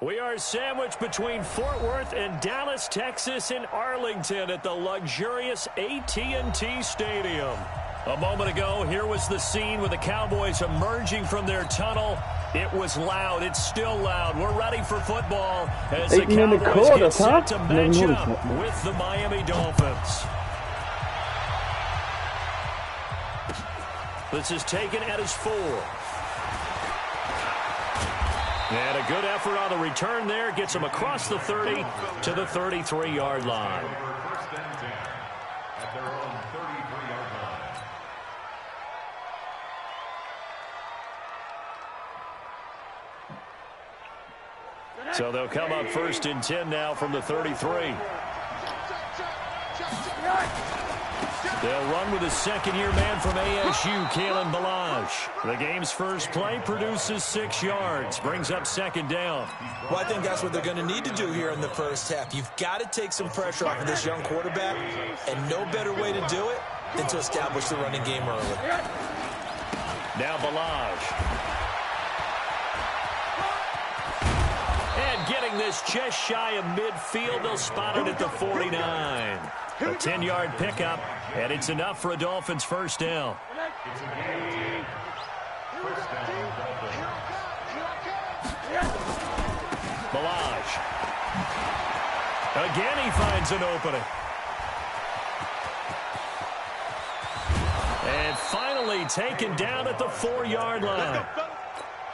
We are sandwiched between Fort Worth and Dallas, Texas in Arlington at the luxurious AT&T Stadium. A moment ago, here was the scene with the Cowboys emerging from their tunnel. It was loud. It's still loud. We're ready for football as the Cowboys get set to match up with the Miami Dolphins. This is taken at his 4. And a good effort on the return there. Gets him across the 30 to the 33-yard line. So they'll come up 1st and 10 now from the 33. They'll run with a second-year man from ASU, Kalen Balazs. The game's first play produces 6 yards, brings up 2nd down. Well, I think that's what they're going to need to do here in the first half. You've got to take some pressure off of this young quarterback, and no better way to do it than to establish the running game early. Now Balazs. And getting this just shy of midfield, they'll spot it at the 49. A 10-yard pickup, and it's enough for a Dolphins first down. Balazs. Again, he finds an opening. And finally taken down at the 4-yard line.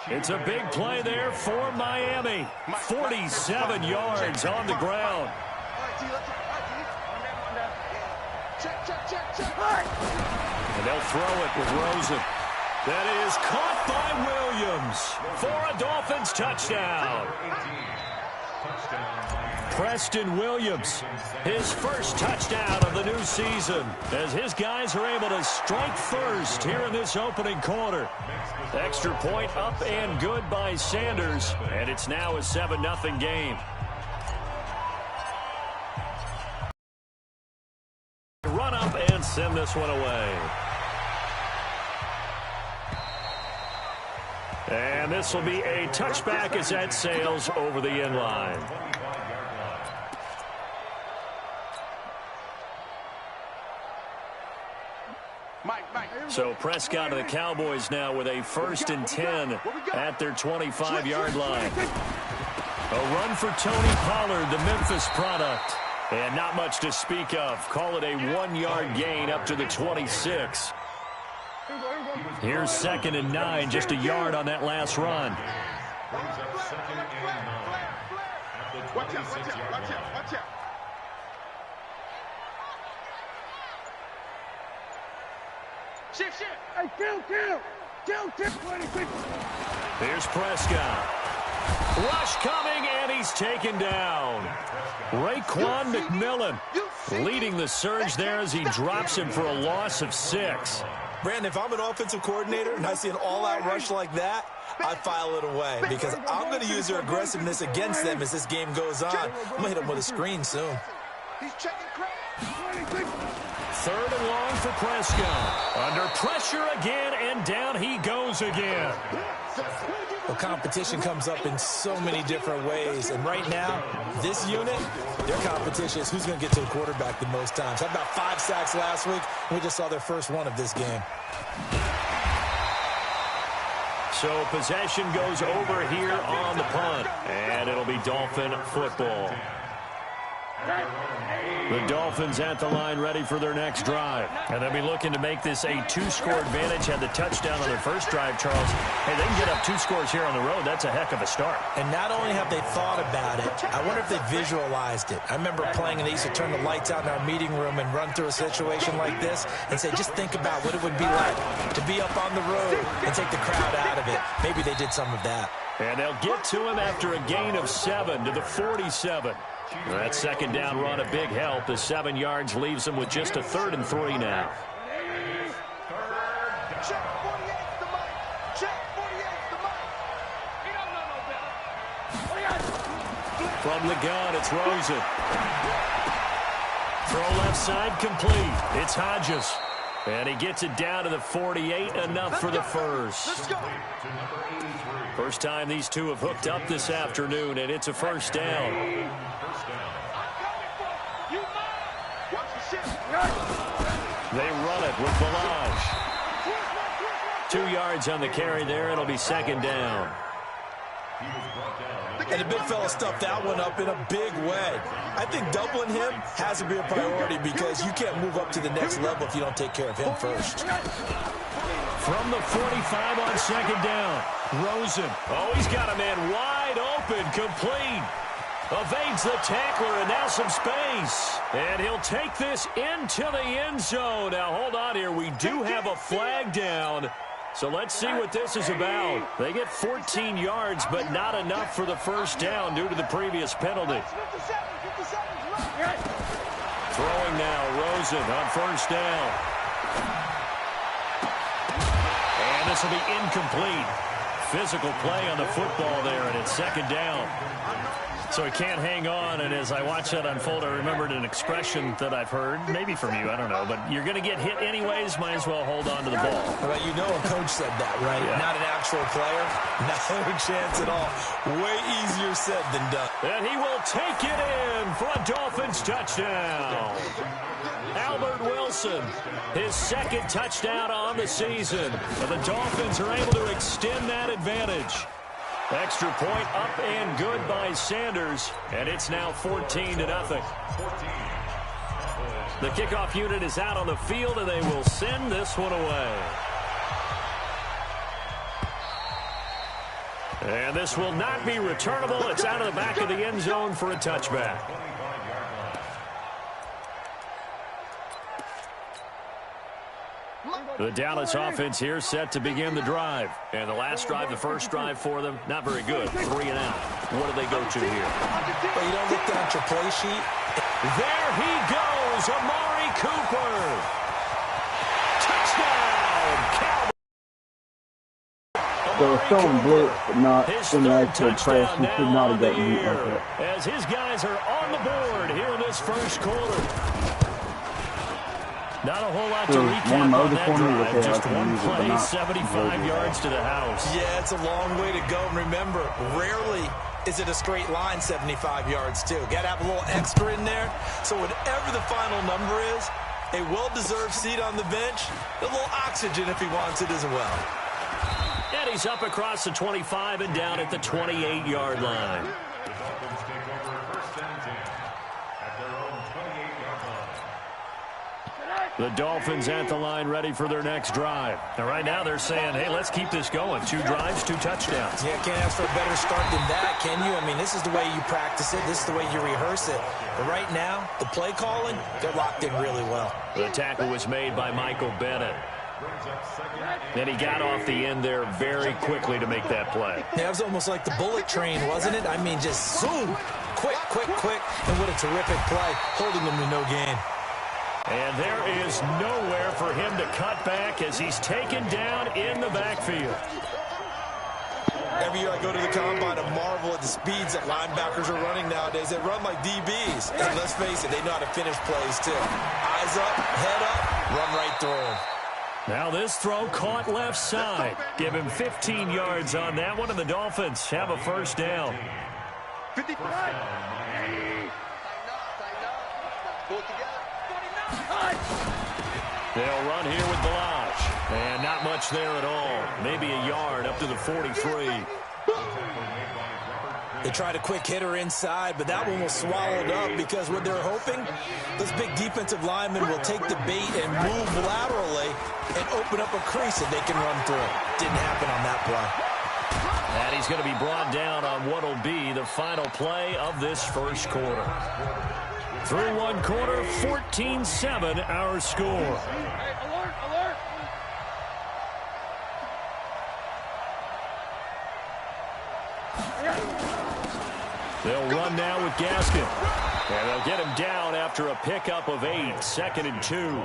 It's a big play there for Miami. 47 yards on the ground. And they'll throw it with Rosen. That is caught by Williams for a Dolphins touchdown. Preston Williams, his first touchdown of the new season, as his guys are able to strike first here in this opening quarter. Extra point up and good by Sanders, and it's now a 7-0 game. Run up and send this one away. And this will be a touchback as that sails over the end line. So Prescott and the Cowboys now with a 1st and 10 at their 25-yard line. A run for Tony Pollard, the Memphis product. And not much to speak of. Call it a 1-yard gain up to the 26. Here's 2nd and 9, just a yard on that last run. Watch out. Shift. Hey, kill. Here's Prescott. Rush coming, and he's taken down. Raekwon McMillan leading the surge there as he drops him for a loss of 6. Brandon, if I'm an offensive coordinator and I see an all-out rush like that, I file it away because I'm going to use their aggressiveness against them as this game goes on. I'm going to hit them with a screen soon. He's checking crowd. 3rd and long for Prescott. Under pressure again, and down he goes again. Well, competition comes up in so many different ways. And right now, this unit, their competition is who's going to get to the quarterback the most times. Had about 5 sacks last week. We just saw their first one of this game. So possession goes over here on the punt. And it'll be Dolphin football. The Dolphins at the line ready for their next drive. And they'll be looking to make this a 2-score advantage. Had the touchdown on their first drive, Charles. Hey, they can get up 2 scores here on the road. That's a heck of a start. And not only have they thought about it, I wonder if they visualized it. I remember playing and they used to turn the lights out in our meeting room and run through a situation like this and say, just think about what it would be like to be up on the road and take the crowd out of it. Maybe they did some of that. And they'll get to him after a gain of 7 to the 47. That 2nd down run a big help. The 7 yards leaves them with just a 3rd and 3 now. From the gun, it's Rosen. Throw left side complete. It's Hodges. And he gets it down to the 48, enough for the first. First time these two have hooked up this afternoon, and it's a first down. They run it with Balaj. 2 yards on the carry there. It'll be second down. And the big fella stuffed that one up in a big way. I think doubling him has to be a priority because you can't move up to the next level if you don't take care of him first. From the 45 on second down, Rosen. Oh, he's got a man wide open, complete. Evades the tackler, and now some space. And he'll take this into the end zone. Now, hold on here. We do have a flag down. So let's see what this is about. They get 14 yards, but not enough for the first down due to the previous penalty. Throwing now, Rosen on first down. And this will be incomplete. Physical play on the football there, and it's second down. So he can't hang on, and as I watch that unfold, I remembered an expression that I've heard, maybe from you, I don't know, but you're going to get hit anyways, might as well hold on to the ball. Well, you know a coach said that, right? Yeah. Not an actual player. No chance at all. Way easier said than done. And he will take it in for a Dolphins touchdown. Albert Wilson, his second touchdown on the season. And the Dolphins are able to extend that advantage. Extra point up and good by Sanders, and it's now 14-0. The kickoff unit is out on the field, and they will send this one away. And this will not be returnable. It's out of the back of the end zone for a touchback. The Dallas offense here set to begin the drive. And the last drive, the first drive for them, not very good. 3 and out. What do they go to here? Well, you don't look down at your play sheet. There he goes, Amari Cooper. Touchdown, Cowboys. So it's showing blitz, but not in the actual press. He should not have gotten beat like that. As his guys are on the board here in this first quarter. Not a whole lot to recap on that drive. Just one play, 75 yards to the house. Yeah, it's a long way to go. And remember, rarely is it a straight line 75 yards, too. Got to have a little extra in there. So whatever the final number is, a well-deserved seat on the bench, a little oxygen if he wants it as well. And he's up across the 25 and down at the 28-yard line. The Dolphins at the line ready for their next drive. And right now they're saying, hey, let's keep this going. 2 drives, 2 touchdowns. Yeah, can't ask for a better start than that, can you? I mean, this is the way you practice it. This is the way you rehearse it. But right now, the play calling, they're locked in really well. The tackle was made by Michael Bennett. And he got off the end there very quickly to make that play. Yeah, it was almost like the bullet train, wasn't it? I mean, just zoom, quick, quick, quick. And what a terrific play, holding him to no gain. And there is nowhere for him to cut back as he's taken down in the backfield. Every year I go to the combine and marvel at the speeds that linebackers are running nowadays. They run like DBs. And let's face it, they know how to finish plays too. Eyes up, head up, run right through them. Now this throw caught left side. Give him 15 yards on that one, and the Dolphins have a first down. 55. They'll run here with Balaj. And not much there at all. Maybe a yard up to the 43. They tried a quick hitter inside, but that one was swallowed up because what they're hoping, this big defensive lineman will take the bait and move laterally and open up a crease that they can run through. Didn't happen on that play. And he's going to be brought down on what will be the final play of this first quarter. Through one quarter, 14-7 our score. Hey, alert, alert. They'll run now with Gaskin. And they'll get him down after a pickup of 8, 2nd and 2.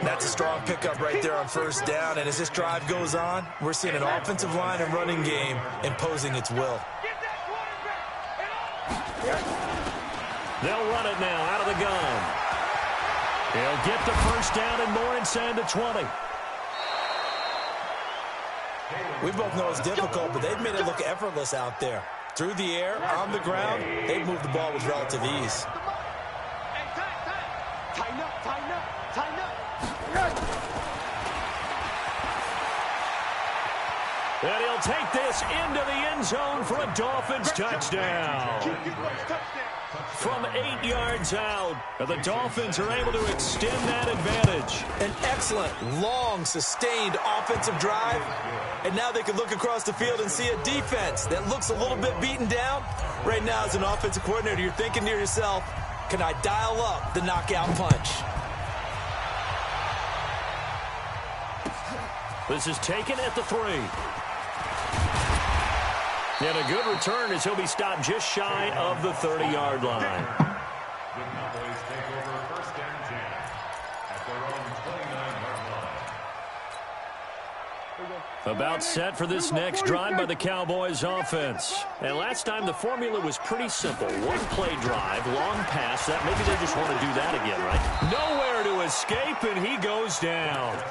That's a strong pickup right there on first down. And as this drive goes on, we're seeing an offensive line and running game imposing its will. They'll run it now out of the gun. He'll get the first down and more inside the 20. We both know it's difficult, but they've made it look effortless out there. Through the air, on the ground, they've moved the ball with relative ease. And he'll take this into the end zone for a Dolphins touchdown. From 8 yards out, the Dolphins are able to extend that advantage. An excellent, long, sustained offensive drive. And now they can look across the field and see a defense that looks a little bit beaten down. Right now, as an offensive coordinator, you're thinking to yourself, can I dial up the knockout punch? This is taken at the 3. And a good return as he'll be stopped just shy of the 30-yard line. The Cowboys take over first and 10 at their own 29-yard line. About set for this next drive by the Cowboys offense. And last time the formula was pretty simple. One play drive, long pass. That maybe they just want to do that again, right? Nowhere to escape, and he goes down.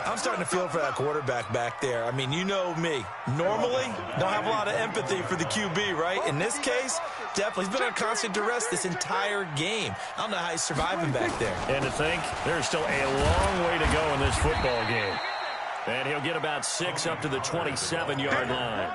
I'm starting to feel for that quarterback back there. I mean, you know me. Normally, don't have a lot of empathy for the QB, right? In this case, definitely. He's been on constant duress this entire game. I don't know how he's surviving back there. And to think, there's still a long way to go in this football game. And he'll get about 6 up to the 27-yard line.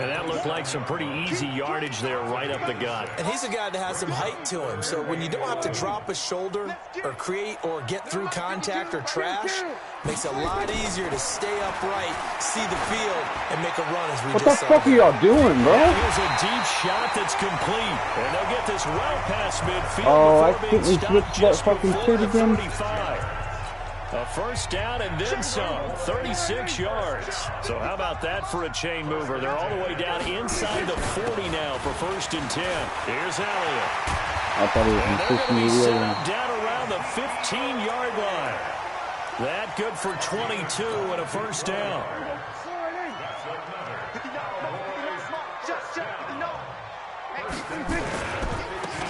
And that looked like some pretty easy yardage there right up the gut. And he's a guy that has some height to him. So when you don't have to drop a shoulder or create or get through contact or trash, makes it a lot easier to stay upright, see the field, and make a run as we just saw. What the fuck are y'all doing, bro? Here's a deep shot that's complete. And they'll get this well past midfield. Oh, I before think being we stopped switched that just fucking before shit the again. 35. A first down and then some, 36 yards. So how about that for a chain mover? They're all the way down inside the 40 now for first and 10. Here's Elliott. I thought he was And they're going to be consistent set with up down around the 15-yard line. That good for 22 and a first down.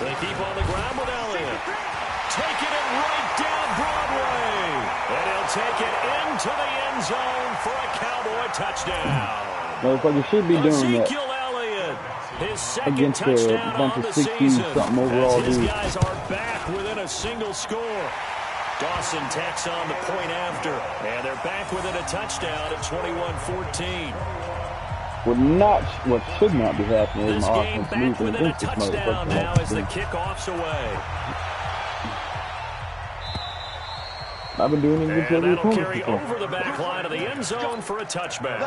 They keep on the ground with Elliott. Taking it right down Broadway. And he'll take it into the end zone for a Cowboy touchdown. Motherfucker should be doing that Ezekiel Elliott, his second against a touchdown bunch on of the 60-something season. overall As his dudes. guys are back within a single score. Dawson tacks on the point after. And they're back within a touchdown at 21-14. What should not be happening is This my game offense back moving within a against this touchdown motherfucker. now like as the this. kickoff's away. I've been doing it And against every that'll opponent carry before. over the back line of the end zone for a touchback.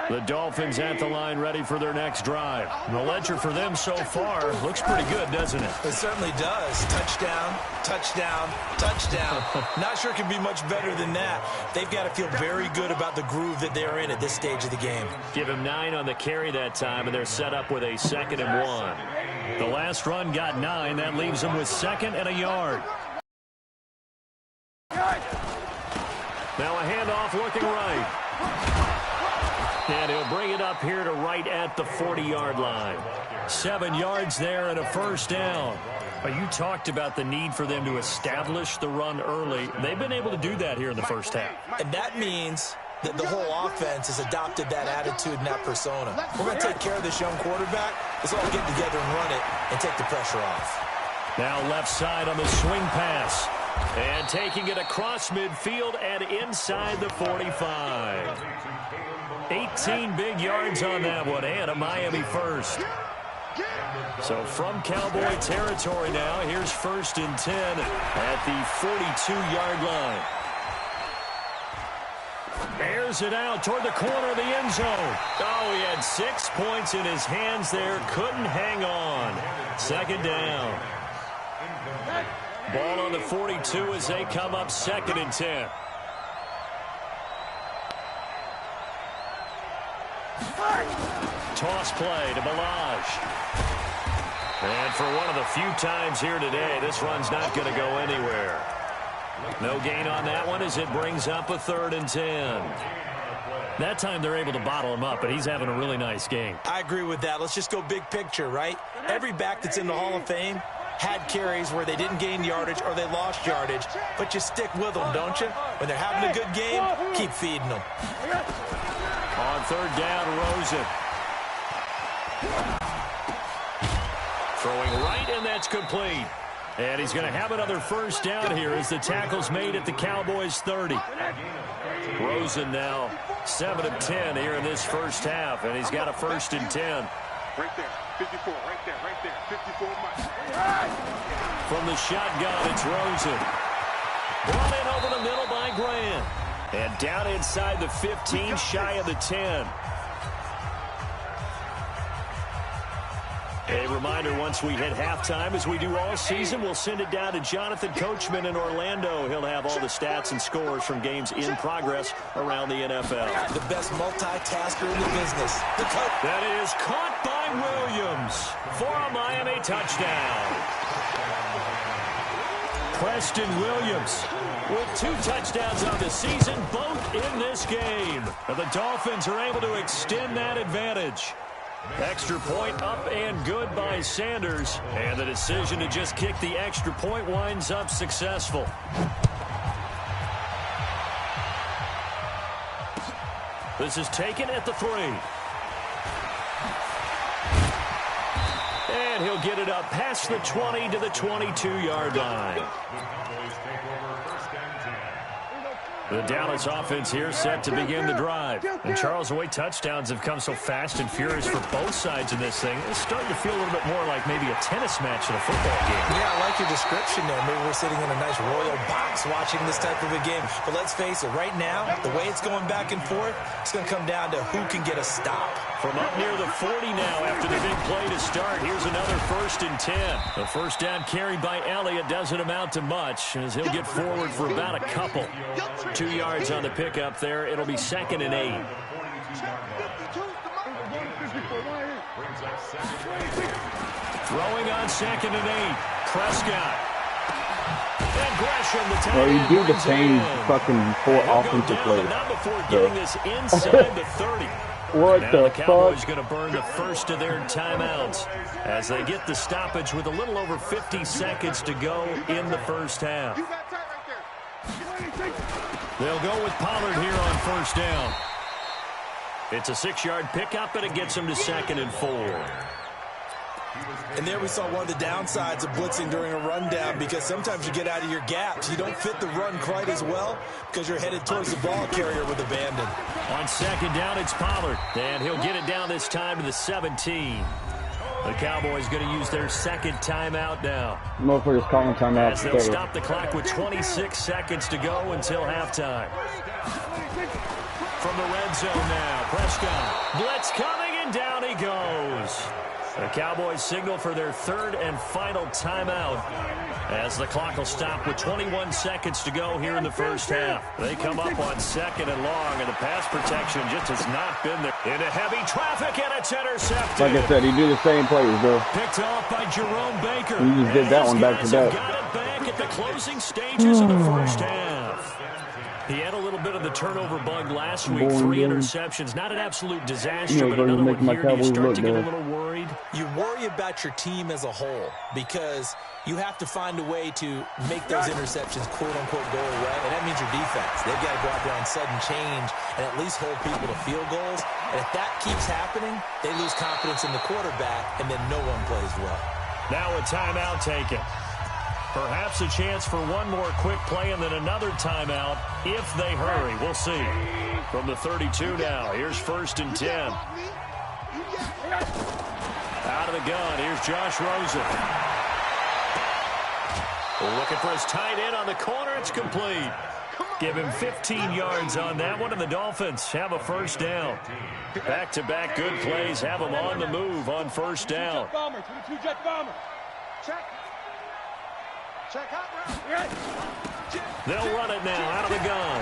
The Dolphins at the line ready for their next drive. The ledger for them so far looks pretty good, doesn't it? It certainly does. Touchdown, touchdown, touchdown. Not sure it can be much better than that. They've got to feel very good about the groove that they're in at this stage of the game. Give him 9 on the carry that time, and they're set up with a 2nd and 1. The last run got 9. That leaves them with 2nd and a yard. Now a handoff looking right. And he'll bring it up here to right at the 40-yard line. 7 yards there and a first down. But you talked about the need for them to establish the run early. They've been able to do that here in the first half. And that means that the whole offense has adopted that attitude and that persona. We're going to take care of this young quarterback. Let's all get together and run it and take the pressure off. Now left side on the swing pass. And taking it across midfield and inside the 45. 18 big yards on that one, and a Miami first. So from Cowboy territory now, here's first and 10 at the 42-yard line. Airs it out toward the corner of the end zone. Oh, he had 6 points in his hands there. Couldn't hang on. 2nd down. Ball on the 42 as they come up 2nd and 10. Toss play to Balaj. And for one of the few times here today, this run's not going to go anywhere. No gain on that one as it brings up a 3rd and 10. That time they're able to bottle him up, but he's having a really nice game. I agree with that. Let's just go big picture, right? Every back that's in the Hall of Fame had carries where they didn't gain yardage or they lost yardage, but you stick with them, don't you? When they're having a good game, keep feeding them. On third down, Rosen. Throwing right, and that's complete. And he's going to have another first down here as the tackle's made at the Cowboys 30. Rosen now 7 of 10 here in this first half, and he's got a 1st and 10. Right there, 54, right there, 54 miles. From the shotgun, it's Rosen. Brought in over the middle by Grant. And down inside the 15, shy of the 10. A reminder, once we hit halftime, as we do all season, we'll send it down to Jonathan Coachman in Orlando. He'll have all the stats and scores from games in progress around the NFL. The best multitasker in the business. The coach. That is caught by Williams for a Miami touchdown. Preston Williams with 2 touchdowns on the season, both in this game. And the Dolphins are able to extend that advantage. Extra point up and good by Sanders. And the decision to just kick the extra point winds up successful. This is taken at the 3. And he'll get it up past the 20 to the 22-yard line. The Dallas offense here set to begin the drive. And Charles, the way touchdowns have come so fast and furious for both sides in this thing, it's starting to feel a little bit more like maybe a tennis match than a football game. Yeah, I like your description there. Maybe we're sitting in a nice royal box watching this type of a game. But let's face it, right now, the way it's going back and forth, it's going to come down to who can get a stop. From up near the 40 now after the big play to start, here's another 1st and 10. The first down carried by Elliott doesn't amount to much as he'll get forward for about a couple. 2 yards on the pickup there. It'll be 2nd and 8. Throwing on 2nd and 8. Prescott. And Gresham, the tight end, you do the brings same it in. fucking 4 offensive Down, plays. not before getting this inside the 30. What Now the the Cowboys fuck? going to burn the first of their timeouts as they get the stoppage with a little over 50 seconds to go in the first half. They'll go with Pollard here on first down. It's a 6-yard pickup, and it gets them to 2nd and 4. And there we saw one of the downsides of blitzing during a rundown, because sometimes you get out of your gaps. You don't fit the run quite as well because you're headed towards the ball carrier with abandon. On 2nd down, it's Pollard, and he'll get it down this time to the 17. The Cowboys going to use their 2nd timeout now. Motherfuckers calling timeout. As they'll stop the clock with 26 seconds to go until halftime. From the red zone now, Prescott. Blitz coming, and down he goes. The Cowboys signal for their 3rd and final timeout as the clock will stop with 21 seconds to go here in the first half. They come up on 2nd and long, and the pass protection just has not been there. Into heavy traffic, and it's intercepted. Like I said, he do the same plays, bro. Picked off by Jerome Baker. He just did that one back to back. Got it back at the closing stages of the first half. He had a little bit of the turnover bug last week. 3 interceptions. Not an absolute disaster, but another one here. Do you start to get a little worried? You worry about your team as a whole because you have to find a way to make those interceptions, quote-unquote, go away. And that means your defense. They've got to go out there on sudden change and at least hold people to field goals. And if that keeps happening, they lose confidence in the quarterback, and then no one plays well. Now a timeout taken. Perhaps a chance for one more quick play and then another timeout if they hurry. We'll see. From the 32 now, here's 1st and 10. Out of the gun, here's Josh Rosen. Looking for his tight end on the corner. It's complete. Give him 15 yards on that one, and the Dolphins have a first down. Back-to-back good plays have them on the move on first down. They'll run it now out of the gun.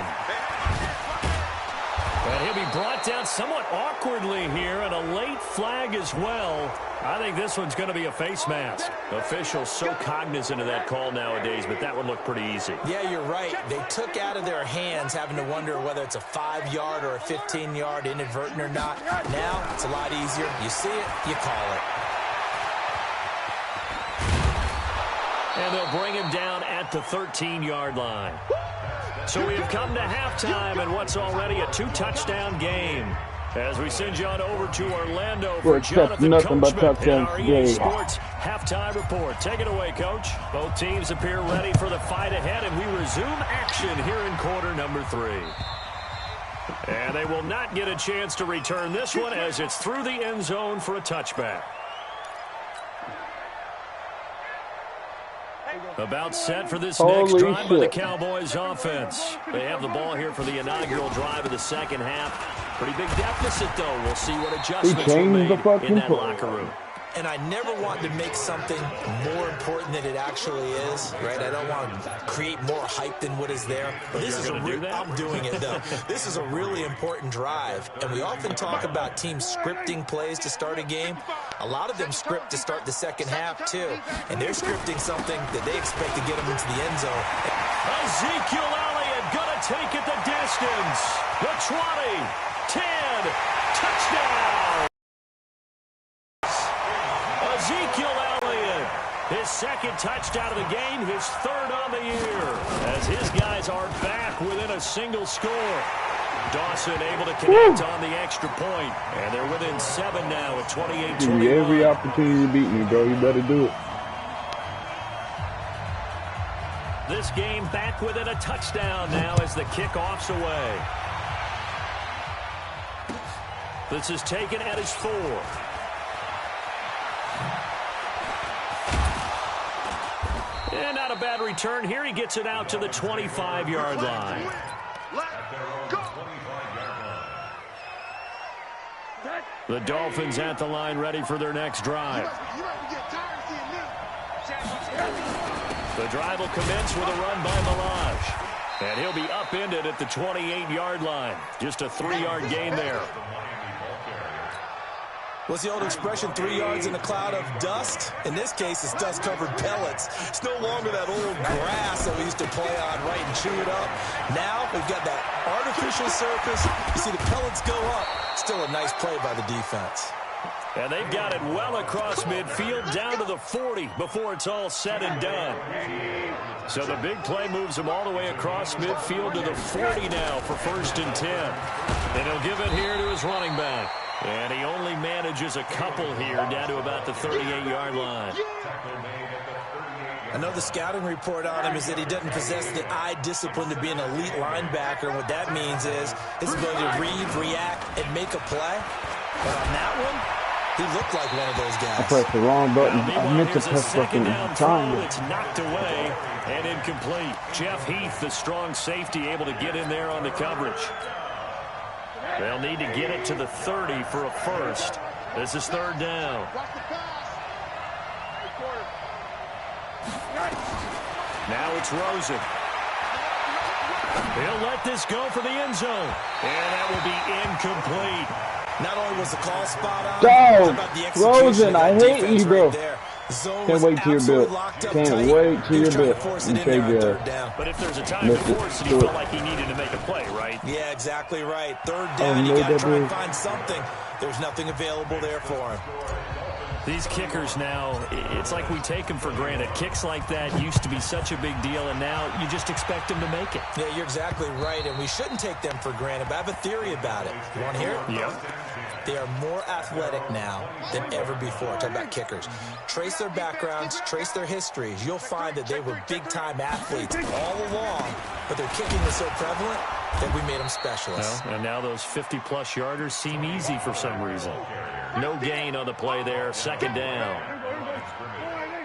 And he'll be brought down somewhat awkwardly here, and a late flag as well. I think this one's going to be a face mask. Officials so cognizant of that call nowadays, but that would look pretty easy. Yeah, you're right. They took out of their hands having to wonder whether it's a 5-yard or a 15-yard, inadvertent or not. Now, it's a lot easier. You see it, you call it. And they'll bring him down at the 13-yard line. So we have come to halftime in what's already a 2-touchdown game. As we send you on over to Orlando for Jonathan Coachman in our EA Sports halftime report. Take it away, Coach. Both teams appear ready for the fight ahead, and we resume action here in quarter number 3. And they will not get a chance to return this one as it's through the end zone for a touchback. About set for this next drive by the Cowboys offense. They have the ball here for the inaugural drive of the second half. Pretty big deficit, though. We'll see what adjustments will made in that locker room. And I never want to make something more important than it actually is, right? I don't want to create more hype than what is there. But this is I'm doing it, though. This is a really important drive. And we often talk about teams scripting plays to start a game. A lot of them script to start the second half, too. And they're scripting something that they expect to get them into the end zone. Ezekiel Elliott going to take it the distance. The 20, 10, touchdown. Ezekiel Elliott, his second touchdown of the game, his third on the year, as his guys are back within a single score. Dawson able to connect on the extra point, and they're within 7 now at 28-21. Give you every opportunity to beat me, bro. You better do it. This game back within a touchdown now as the kickoff's away. This is taken at his 4. And not a bad return here. He gets it out to the 25-yard line. The Dolphins at the line ready for their next drive. The drive will commence with a run by Malage. And he'll be upended at the 28-yard line. Just a 3-yard gain there. What's the old expression, 3 yards in a cloud of dust? In this case, it's dust-covered pellets. It's no longer that old grass that we used to play on, right, and chew it up. Now we've got that artificial surface. You see the pellets go up. Still a nice play by the defense. And they've got it well across midfield, down to the 40 before it's all said and done. So the big play moves him all the way across midfield to the 40 now for 1st and 10. And he'll give it here to his running back. And he only manages a couple here down to about the 38-yard line. I know the scouting report on him is that he doesn't possess the eye discipline to be an elite linebacker. And what that means is his ability to read, react, and make a play. But on that one, he looked like one of those guys. I pressed the wrong button. I meant to press fucking time. It's knocked away and incomplete. Jeff Heath, the strong safety, able to get in there on the coverage. They'll need to get it to the 30 for a first. This is 3rd down. Now it's Rosen. He'll let this go for the end zone. And that will be incomplete. Not only was the call spot on, Dog, about the execution Rosen, I hate you, bro. Right, can't wait till you're built. Can't wait till you're built. But if there's a time to force it, he felt like he needed to make a play, right? Yeah, exactly right. 3rd down, you got to try and find something. There's nothing available there for him. These kickers now, it's like we take them for granted. Kicks like that used to be such a big deal, and now you just expect them to make it. Yeah, you're exactly right, and we shouldn't take them for granted, but I have a theory about it. You want to hear it? Yeah. They are more athletic now than ever before. Talk about kickers. Trace their backgrounds, trace their histories. You'll find that they were big-time athletes all along, but their kicking was so prevalent that we made them specialists. Well, and now those 50-plus yarders seem easy for some reason. No gain on the play there, 2nd down.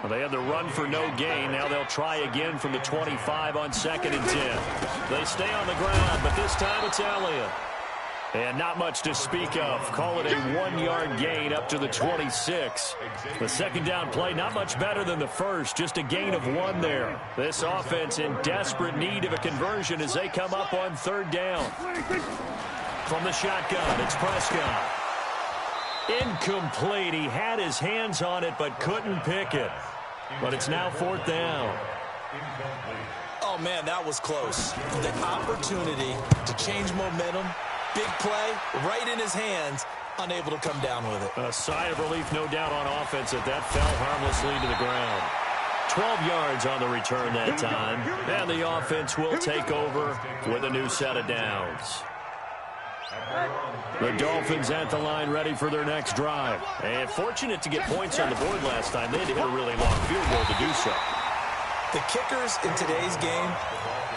Well, they had the run for no gain. Now they'll try again from the 25 on 2nd and 10. They stay on the ground, but this time it's Elliott. And not much to speak of. Call it a 1-yard gain up to the 26. The 2nd down play, not much better than the first. Just a gain of 1 there. This offense in desperate need of a conversion as they come up on 3rd down. From the shotgun, it's Prescott. Incomplete. He had his hands on it but couldn't pick it. But it's now 4th down. Oh, man, that was close. The opportunity to change momentum, big play, right in his hands, unable to come down with it. A sigh of relief, no doubt, on offense that fell harmlessly to the ground. 12 yards on the return that time. And the offense will take over with a new set of downs. The Dolphins at the line ready for their next drive. And fortunate to get points on the board last time. They had to hit a really long field goal to do so. The kickers in today's game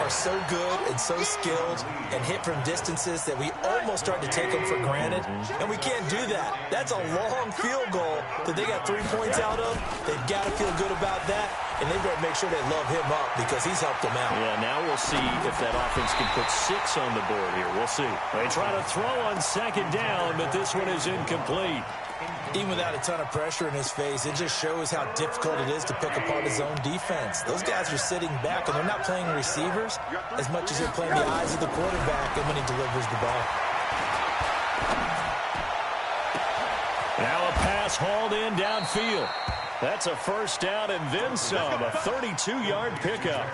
are so good and so skilled and hit from distances that we almost start to take them for granted. And we can't do that. That's a long field goal that they got 3 points out of. They've got to feel good about that. And they've got to make sure they love him up because he's helped them out. Yeah, now we'll see if that offense can put 6 on the board here. We'll see. They try to throw on 2nd down, but this one is incomplete. Even without a ton of pressure in his face, it just shows how difficult it is to pick apart his own defense. Those guys are sitting back, and they're not playing receivers as much as they're playing the eyes of the quarterback and when he delivers the ball. Now a pass hauled in downfield. That's a 1st down and then some, a 32-yard pickup.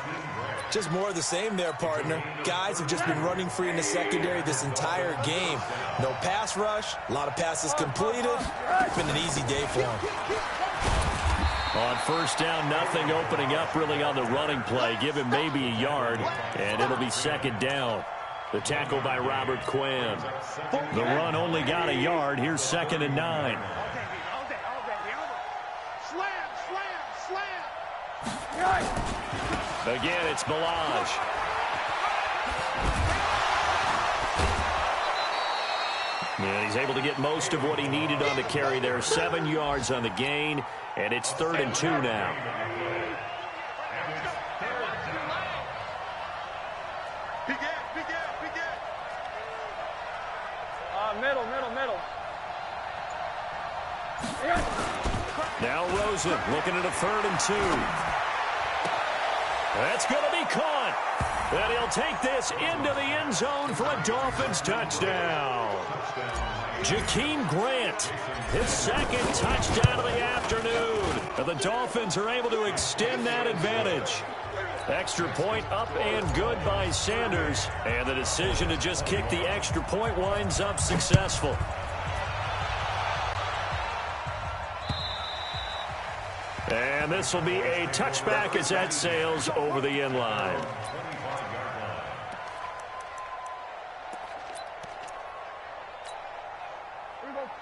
Just more of the same there, partner. Guys have just been running free in the secondary this entire game. No pass rush, a lot of passes completed. It's been an easy day for them. On 1st down, nothing opening up really on the running play. Give him maybe a yard, and it'll be 2nd down. The tackle by Robert Quinn. The run only got a yard. Here's 2nd and 9. Again, it's Balaj. And he's able to get most of what he needed on the carry there. 7 yards on the gain, and it's 3rd and 2 now. Middle. Now Rosen looking at a 3rd and 2. That's going to be caught. And he'll take this into the end zone for a Dolphins touchdown. Jakeem Grant, his 2nd touchdown of the afternoon. And the Dolphins are able to extend that advantage. Extra point up and good by Sanders. And the decision to just kick the extra point winds up successful. And this will be a touchback as that sails over the end line.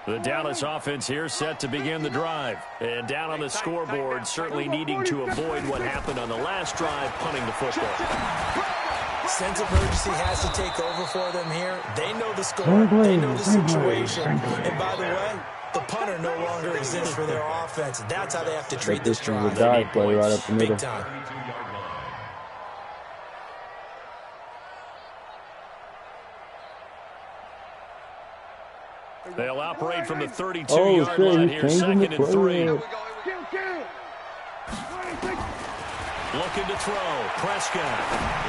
The Dallas offense here set to begin the drive. And down on the scoreboard, certainly needing to avoid what happened on the last drive, punting the football. Sense of urgency has to take over for them here. They know the score. They know the situation. And by the way, the punter no longer exists for their offense. That's how they have to treat this drive. They need points. Right up the middle. Big time. They'll operate from the 32-yard line here, 2nd and 3. Looking to throw. Prescott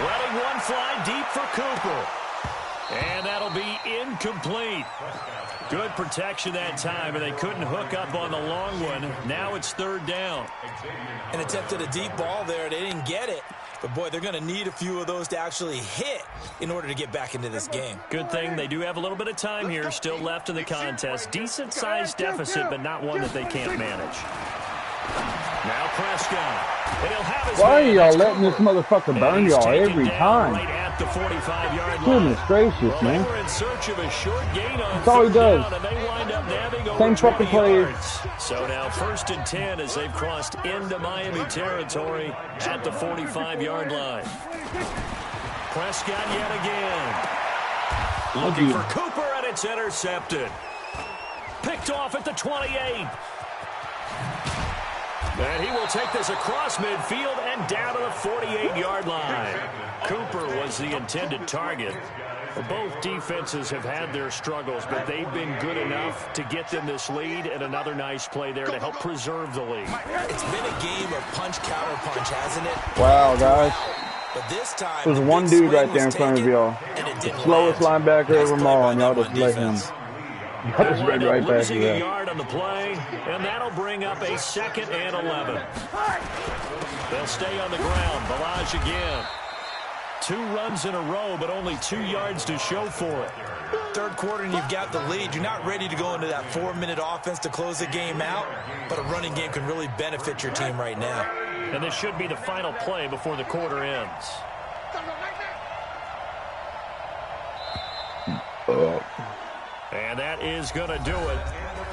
letting one fly deep for Cooper. And that'll be incomplete. Good protection that time, and they couldn't hook up on the long one. Now it's 3rd down. An attempted a deep ball there. They didn't get it. But, boy, they're going to need a few of those to actually hit in order to get back into this game. Good thing they do have a little bit of time here still left in the contest. Decent-sized deficit, but not one that they can't manage. Now Prescott. Why are y'all letting this motherfucker burn y'all every time? Right at the 45-yard line. Goodness gracious, man. They were in search of a short gain on That's all he does. down, and they wind up nabbing over Same 20 fucking play. yards. So now 1st and 10 as they've crossed into Miami territory at the 45-yard line. Prescott yet again. Looking for Cooper, and it's intercepted. Picked off at the 28. And he will take this across midfield and down to the 48-yard line. Cooper was the intended target. Both defenses have had their struggles, but they've been good enough to get them this lead, and another nice play there to help preserve the lead. It's been a game of punch-counter-punch, hasn't it? Wow, guys. But this time, There's one dude right there in front of y'all. The slowest linebacker of them all, and y'all just let him. I just ran right past Losing you. a yard on the play, and that'll bring up a 2nd and 11. They'll stay on the ground. Balaj again. 2 runs in a row, but only 2 yards to show for it. Third quarter and you've got the lead. You're not ready to go into that 4-minute offense to close the game out, but a running game can really benefit your team right now. And this should be the final play before the quarter ends. And that is going to do it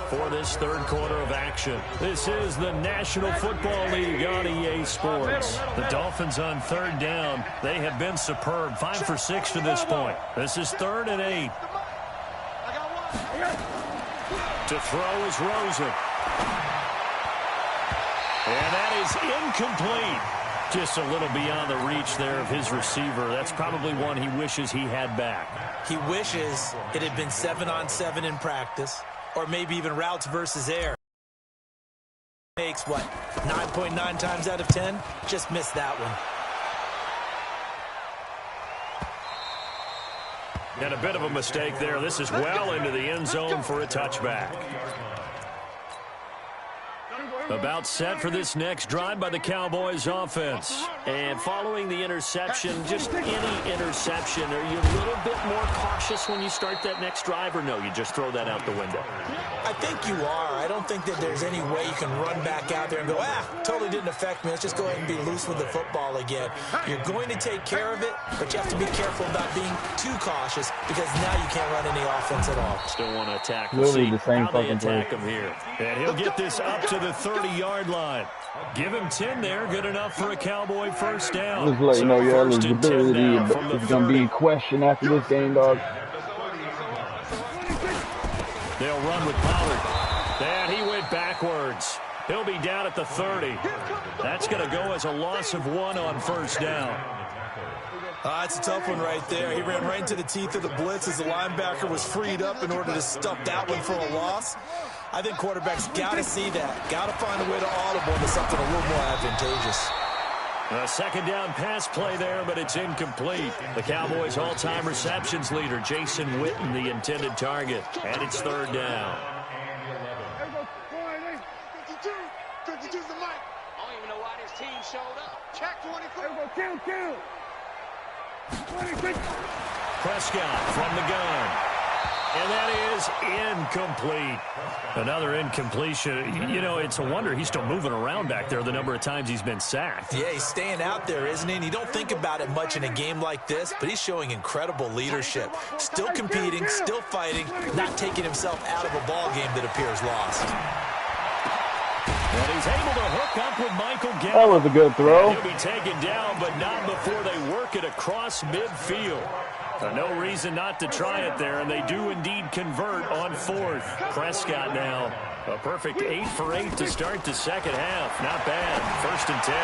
for this third quarter of action. This is the National Football League on EA Sports. The Dolphins on 3rd down. They have been superb. 5 for 6 to this point. This is 3rd and 8. To throw is Rosen. And that is incomplete. Just a little beyond the reach there of his receiver. That's probably one he wishes he had back. He wishes it had been 7-on-7 in practice, or maybe even routes versus air. Makes, what, 9.9 times out of 10? Just missed that one. And a bit of a mistake there. This is well into the end zone for a touchback. About set for this next drive by the Cowboys offense. And following the interception, just any interception, are you a little bit more cautious when you start that next drive, or no, you just throw that out the window? I think you are. I don't think that there's any way you can run back out there and go, totally didn't affect me. Let's just go ahead and be loose with the football again. You're going to take care of it, but you have to be careful about being too cautious because now you can't run any offense at all. Still want to attack. Literally the same how they fucking play. attack him here. And he'll get this up to the 30-yard line. Give him 10 there. Good enough for a Cowboy first down. Just let you know your first and 10 eligibility now from the is going to be in question after this game, dog. They'll run with Pollard. And he went backwards. He'll be down at the 30. That's going to go as a loss of 1 on first down. It's a tough one right there. He ran right into the teeth of the blitz as the linebacker was freed up in order to stuff that one for a loss. I think quarterbacks got to see that. Got to find a way to audible into something a little more advantageous. A 2nd down pass play there, but it's incomplete. The Cowboys' all-time receptions leader, Jason Witten, the intended target. And it's 3rd down. 52's the mic. I don't even know why this team showed up. Check 24. Kill. 26. Prescott from the gun. And that is incomplete. Another incompletion. You know, it's a wonder he's still moving around back there the number of times he's been sacked. Yeah, he's staying out there, isn't he? And you don't think about it much in a game like this, but he's showing incredible leadership. Still competing, still fighting, not taking himself out of a ball game that appears lost. And he's able to hook up with Michael Gallup. That was a good throw. He'll be taken down, but not before they work it across midfield. No reason not to try it there, and they do indeed convert on 4th. Prescott now, a perfect 8 for 8 to start the second half. Not bad. 1st and 10.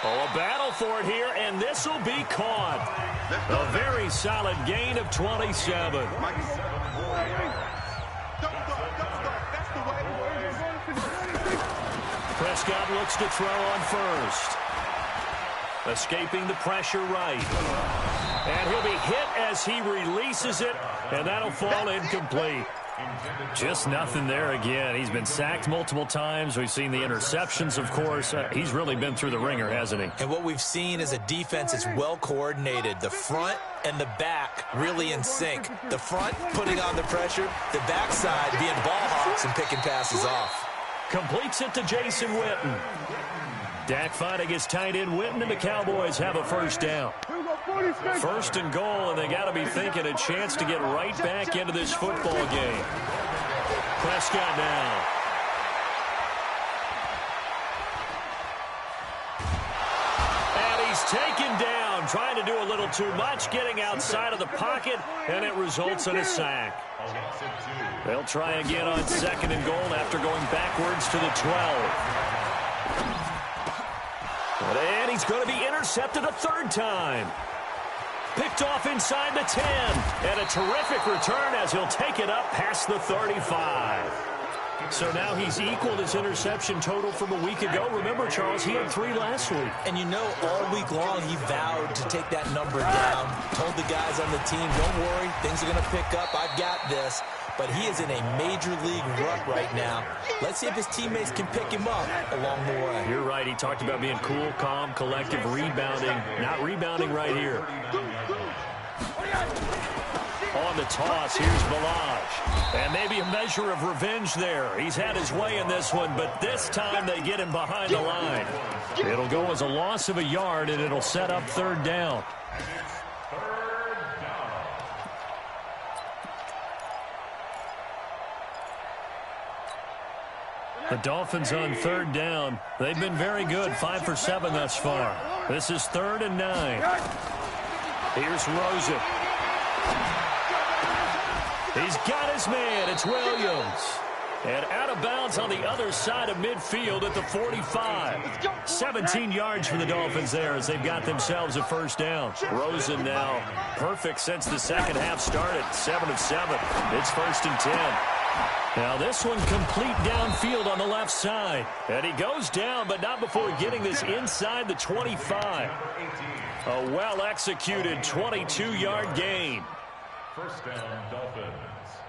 Oh, a battle for it here, and this will be caught. A very solid gain of 27. Prescott looks to throw on 1st. Escaping the pressure right. And he'll be hit as he releases it, and that'll fall incomplete. Just nothing there again. He's been sacked multiple times. We've seen the interceptions, of course. He's really been through the ringer, hasn't he? And what we've seen is a defense that's well coordinated. The front and the back really in sync. The front putting on the pressure, the backside being ball hawks and picking passes off. Completes it to Jason Witten. Dak fighting his tight end Witten, and the Cowboys have a 1st down. 1st and goal, and they got to be thinking a chance to get right back into this football game. Prescott now. And he's taken down, trying to do a little too much, getting outside of the pocket, and it results in a sack. They'll try again on 2nd and goal after going backwards to the 12. And he's going to be intercepted a 3rd time. Picked off inside the 10. And a terrific return as he'll take it up past the 35. So now he's equaled his interception total from a week ago. Remember, Charles, he had 3 last week. And you know, all week long he vowed to take that number down. Told the guys on the team, don't worry, things are going to pick up. I've got this. But he is in a major league rut right now. Let's see if his teammates can pick him up along the way. You're right. He talked about being cool, calm, collective, rebounding. Not rebounding right here. On the toss, here's Balaj. And maybe a measure of revenge there. He's had his way in this one, but this time they get him behind the line. It'll go as a loss of a yard, and it'll set up 3rd down. The Dolphins on 3rd down. They've been very good, 5 for 7 thus far. This is 3rd and 9. Here's Rosen. He's got his man. It's Williams. And out of bounds on the other side of midfield at the 45. 17 yards for the Dolphins there as they've got themselves a 1st down. Rosen now perfect since the second half started. 7 of 7. It's 1st and 10. Now this one complete downfield on the left side. And he goes down, but not before getting this inside the 25. A well-executed 22-yard gain. 1st down, Dolphins.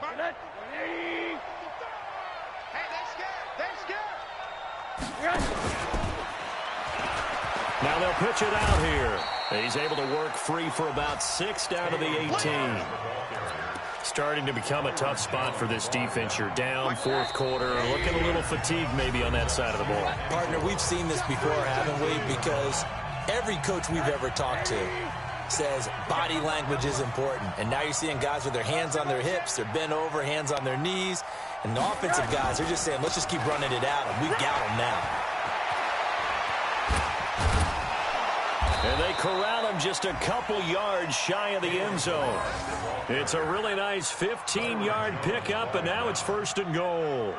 Hey, they're scared. Now they'll pitch it out here. He's able to work free for about 6 down to the 18. Starting to become a tough spot for this defense. You're down 4th quarter, looking a little fatigued maybe on that side of the ball. Partner, we've seen this before, haven't we? Because every coach we've ever talked to says body language is important. And now you're seeing guys with their hands on their hips, they're bent over, hands on their knees. And the offensive guys, they're just saying, let's just keep running it out, and we've got them now. And they corral him just a couple yards shy of the end zone. It's a really nice 15-yard pickup, and now it's 1st and goal.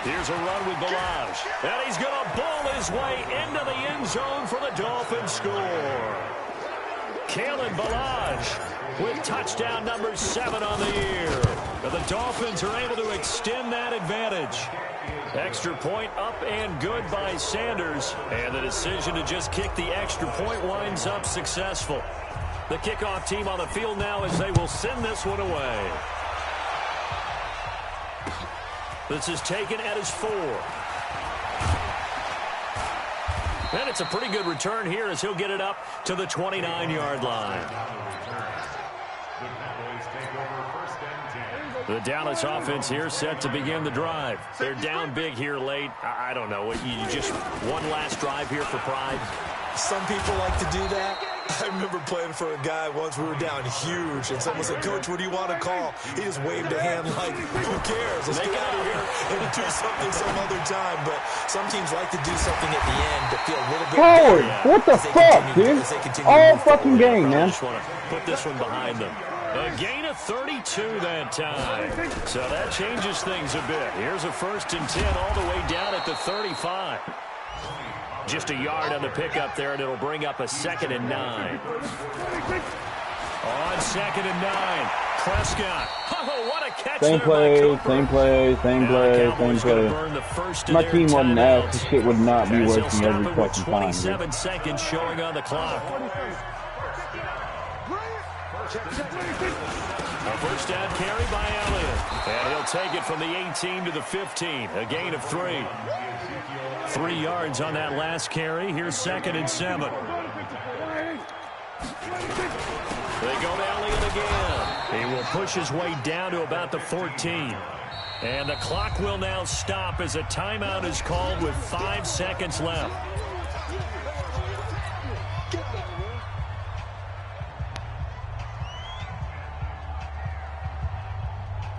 Here's a run with Balaj. And he's going to ball his way into the end zone for the Dolphins score. Kalen Balaj with touchdown number 7 on the year. But the Dolphins are able to extend that advantage. Extra point up and good by Sanders. And the decision to just kick the extra point winds up successful. The kickoff team on the field now as they will send this one away. This is taken at his 4. And it's a pretty good return here as he'll get it up to the 29-yard line. The Dallas offense here set to begin the drive. They're down big here late. I don't know. You just one last drive here for pride? Some people like to do that. I remember playing for a guy once. We were down huge, and someone said, "Coach, what do you want to call?" He just waved a hand like, "Who cares? Let's get out of here and do something some other time." But some teams like to do something at the end to feel a little bit Howard, better. what the fuck, dude? All fucking game, man. Just want to put this one behind them. A gain of 32 that time. So that changes things a bit. Here's a 1st and 10 all the way down at the 35. Just a yard on the pickup there, and it'll bring up a 2nd and 9. On 2nd and 9, Prescott. Oh, what a catch Same there play, by Cooper. same play, same play, same play. Burn the first of My their team wasn't asked. This timeouts. shit would not be As he'll working stop every it with fucking time, 27 dude. seconds showing on the clock. A 1st down carry by Elliott. And he'll take it from the 18 to the 15. A gain of 3. 3 yards on that last carry. Here's 2nd and 7. They go to Elliott again. He will push his way down to about the 14. And the clock will now stop as a timeout is called with 5 seconds left.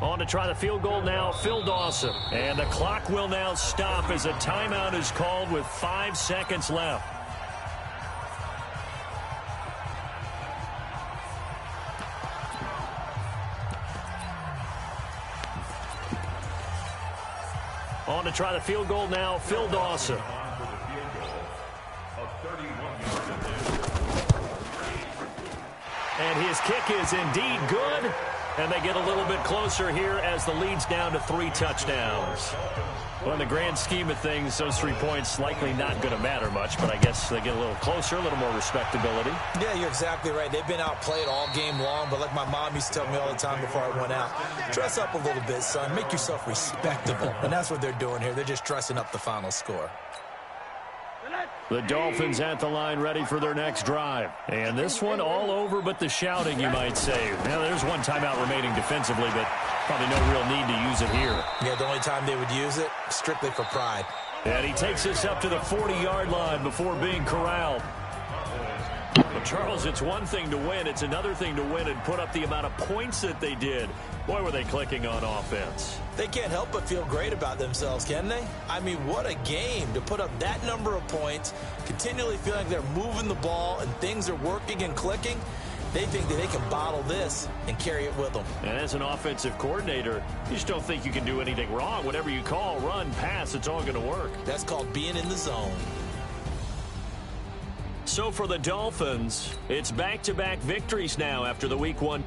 On to try the field goal now, Phil Dawson. And the clock will now stop as a timeout is called with 5 seconds left. On to try the field goal now, Phil Dawson. And His kick is indeed good, and they get a little bit closer here as the lead's down to 3 touchdowns. Well, in the grand scheme of things, those 3 points likely not going to matter much, but I guess they get a little closer, a little more respectability. Yeah, you're exactly right. They've been outplayed all game long, but like my mom used to tell me all the time before I went out, dress up a little bit, son. Make yourself respectable. And that's what they're doing here. They're just dressing up the final score. The Dolphins at the line ready for their next drive. And this one all over but the shouting, you might say. Now, there's one timeout remaining defensively, but probably no real need to use it here. Yeah, the only time they would use it, strictly for pride. And he takes us up to the 40-yard line before being corralled. Well, Charles, it's one thing to win. It's another thing to win and put up the amount of points that they did. Boy, were they clicking on offense. They can't help but feel great about themselves, can they? I mean, what a game to put up that number of points, continually feeling like they're moving the ball and things are working and clicking. They think that they can bottle this and carry it with them. And as an offensive coordinator, you just don't think you can do anything wrong. Whatever you call, run, pass, it's all going to work. That's called being in the zone. So for the Dolphins, it's back-to-back victories now after the Week 1.